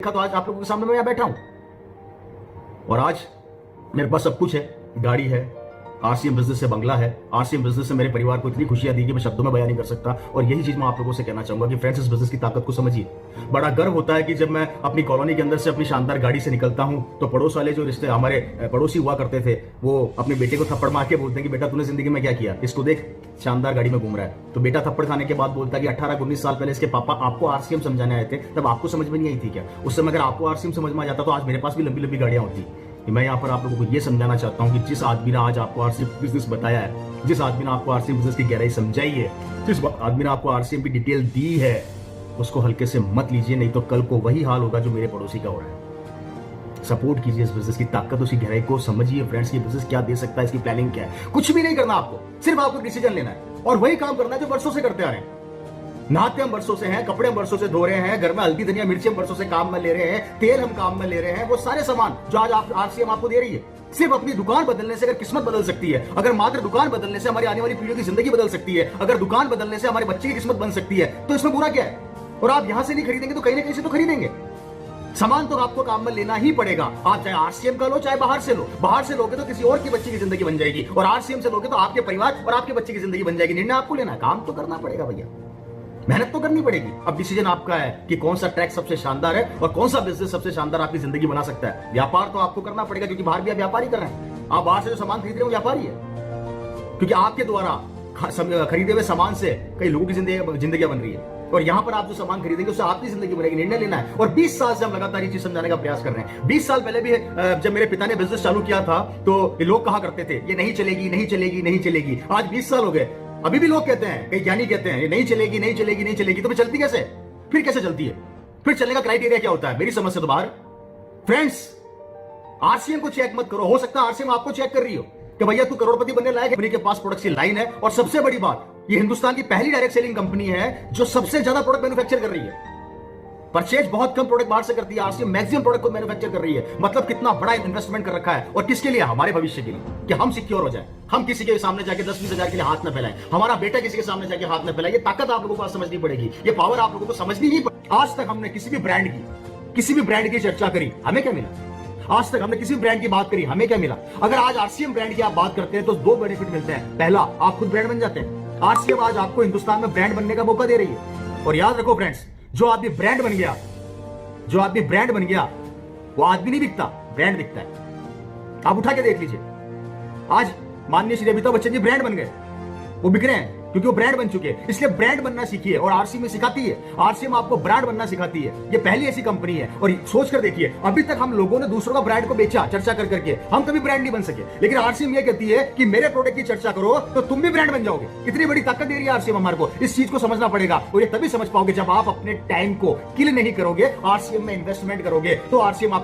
देखा तो आज आप लोगों के सामने मैं यहाँ बैठा हूं और आज मेरे पास सब कुछ है। गाड़ी है, आरसीएम बिजनेस से बंगला है, आरसीएम बिजनेस से मेरे परिवार को इतनी खुशियां दी कि मैं शब्दों में बयान नहीं कर सकता। और यही चीज मैं आप लोगों से कहना चाहूंगा कि फ्रेंड्स, इस बिजनेस की ताकत को समझिए। बड़ा गर्व होता है कि जब मैं अपनी कॉलोनी के अंदर से अपनी शानदार गाड़ी से निकलता हूं तो पड़ोस वाले जो रिश्ते हमारे पड़ोसी हुआ करते थे वो अपने बेटे को थप्पड़ मार के बोलते हैं कि बेटा तूने जिंदगी में क्या किया, इसको देख शानदार गाड़ी में घूम रहा है। तो बेटा थप्पड़ खाने के बाद बोलता है कि 18-19 साल पहले इसके पापा आपको आरसीएम समझाने आए थे, तब आपको समझ में नहीं आई थी क्या? उस समय अगर आपको आरसीएम समझ में आ जाता तो आज मेरे पास भी लंबी लंबी गाड़ियां होती। मैं यहाँ पर आप लोगों को ये समझाना चाहता हूँ कि जिस आदमी ने आज आपको आरसीएम बिजनेस बताया है, जिस आदमी ने आपको आरसीएम बिजनेस की गहराई समझाई है, जिस आदमी ने आपको आरसीएम की डिटेल दी है, उसको हल्के से मत लीजिए, नहीं तो कल को वही हाल होगा जो मेरे पड़ोसी का हो रहा है। सपोर्ट कीजिए इस बिजनेस की ताकत, उसकी गहराई को समझिए। फ्रेंड्स, ये बिजनेस क्या दे सकता है, इसकी प्लानिंग क्या है। कुछ भी नहीं करना आपको, सिर्फ आपको डिसीजन लेना है और वही काम करना है जो वर्षों से करते आ रहे हैं। नहाते हम वर्षों से हैं, कपड़े हम वर्षों से धो रहे हैं, घर में हल्दी धनिया मिर्ची हम वर्षों से काम में ले रहे हैं, तेल हम काम में ले रहे हैं। वो सारे सामान जो आज आप आरसीएम आपको दे रही है, सिर्फ अपनी दुकान बदलने से अगर किस्मत बदल सकती है, अगर मात्र दुकान बदलने से हमारी आने वाली पीढ़ियों की जिंदगी बदल सकती है, अगर दुकान बदलने से हमारे बच्चे की किस्मत बन सकती है, तो इसमें बुरा क्या है? और आप यहां से नहीं खरीदेंगे तो कहीं ना कहीं से तो खरीदेंगे। सामान तो आपको काम में लेना ही पड़ेगा। आप चाहे आरसीएम का लो चाहे बाहर से लो। बाहर से लोगे तो किसी और की बच्चे की जिंदगी बन जाएगी और आरसीएम से लोगे तो आपके परिवार और आपके बच्चे की जिंदगी बन जाएगी। निर्णय आपको लेना है, काम तो करना पड़ेगा भैया, मेहनत तो करनी पड़ेगी। अब डिसीजन आपका है कि कौन सा ट्रैक सबसे शानदार है और कौन सा बिजनेस सबसे शानदार आपकी जिंदगी बना सकता है। व्यापार तो आपको करना पड़ेगा क्योंकि बाहर भी आप व्यापारी कर रहे हैं। आप बाहर से जो सामान खरीद रहे हो व्यापारी है, क्योंकि आपके द्वारा खरीदे हुए सामान से कई लोगों की जिंदगियां बन रही है और यहां पर आप जो सामान खरीदेंगे उससे आपकी जिंदगी बनेगी। निर्णय लेना है और 20 साल से हम लगातार ये चीज समझाने का प्रयास कर रहे हैं। 20 साल पहले भी जब मेरे पिता ने बिजनेस चालू किया था तो लोग कहा करते थे ये नहीं चलेगी, नहीं चलेगी, नहीं चलेगी। आज 20 साल हो गए, अभी भी लोग कहते हैं, कई ज्ञानी कहते हैं ये नहीं चलेगी, नहीं चलेगी, नहीं चलेगी। तो फिर चलती कैसे? फिर कैसे चलती है? फिर चलने का क्राइटेरिया क्या होता है? मेरी समझ से तो बाहर। फ्रेंड्स, आरसीएम को चेक मत करो। हो सकता है आरसीएम आपको चेक कर रही हो कि भैया तू करोड़पति बनने लायक है। कंपनी के पास प्रोडक्ट की लाइन है और सबसे बड़ी बात, ये हिंदुस्तान की पहली डायरेक्ट सेलिंग कंपनी है जो सबसे ज्यादा प्रोडक्ट मैन्युफैक्चर कर रही है। परचेज बहुत कम प्रोडक्ट बाहर से करती है, आरसीएम मैक्सिमम प्रोडक्ट को मैन्युफैक्चर कर रही है। मतलब कितना बड़ा इन्वेस्टमेंट कर रखा है और किसके लिए? हमारे भविष्य के लिए, कि हम सिक्योर हो जाए। हम किसी के सामने जाके 10-20 हजार के लिए हाथ न फैलाएं, हमारा बेटा किसी के सामने जाके हाथ न फैलाए। ये ताकत आप लोगों को समझनी पड़ेगी, ये पावर आप लोगों को समझनी ही पड़ेगी। आज तक हमने किसी भी ब्रांड की चर्चा करी, हमें क्या मिला? आज तक हमने किसी ब्रांड की बात करी, हमें क्या मिला? अगर आज आरसीएम ब्रांड की आप बात करते हैं तो 2 बेनिफिट मिलते हैं। पहला, आप खुद ब्रांड बन जाते हैं। आरसीएम आज आपको हिंदुस्तान में ब्रांड बनने का मौका दे रही है। और याद रखो फ्रेंड्स, जो आदमी ब्रांड बन गया वो आदमी नहीं बिकता, ब्रांड बिकता है। आप उठा के देख लीजिए, आज माननीय श्री अमिताभ बच्चन जी ब्रांड बन गए, वो बिक रहे हैं क्योंकि वो ब्रांड बन चुके हैं। इसलिए ब्रांड बनना सीखिए और आरसीएम में सिखाती है। आरसीएम आपको ब्रांड बनना सिखाती है। ये पहली ऐसी कंपनी है। और सोच कर देखिए, अभी तक हम लोगों ने दूसरों का ब्रांड को बेचा चर्चा कर करके, हम कभी ब्रांड नहीं बन सके। लेकिन आरसीएम ये कहती है कि मेरे प्रोडक्ट की चर्चा करो तो तुम भी ब्रांड बन जाओगे। कितनी बड़ी ताकत दे रही है आरसीएम हमारे को। इस चीज को समझना पड़ेगा और ये तभी समझ पाओगे जब आप अपने टाइम को किल नहीं करोगे, आरसीएम में इन्वेस्टमेंट करोगे। तो आरसीएम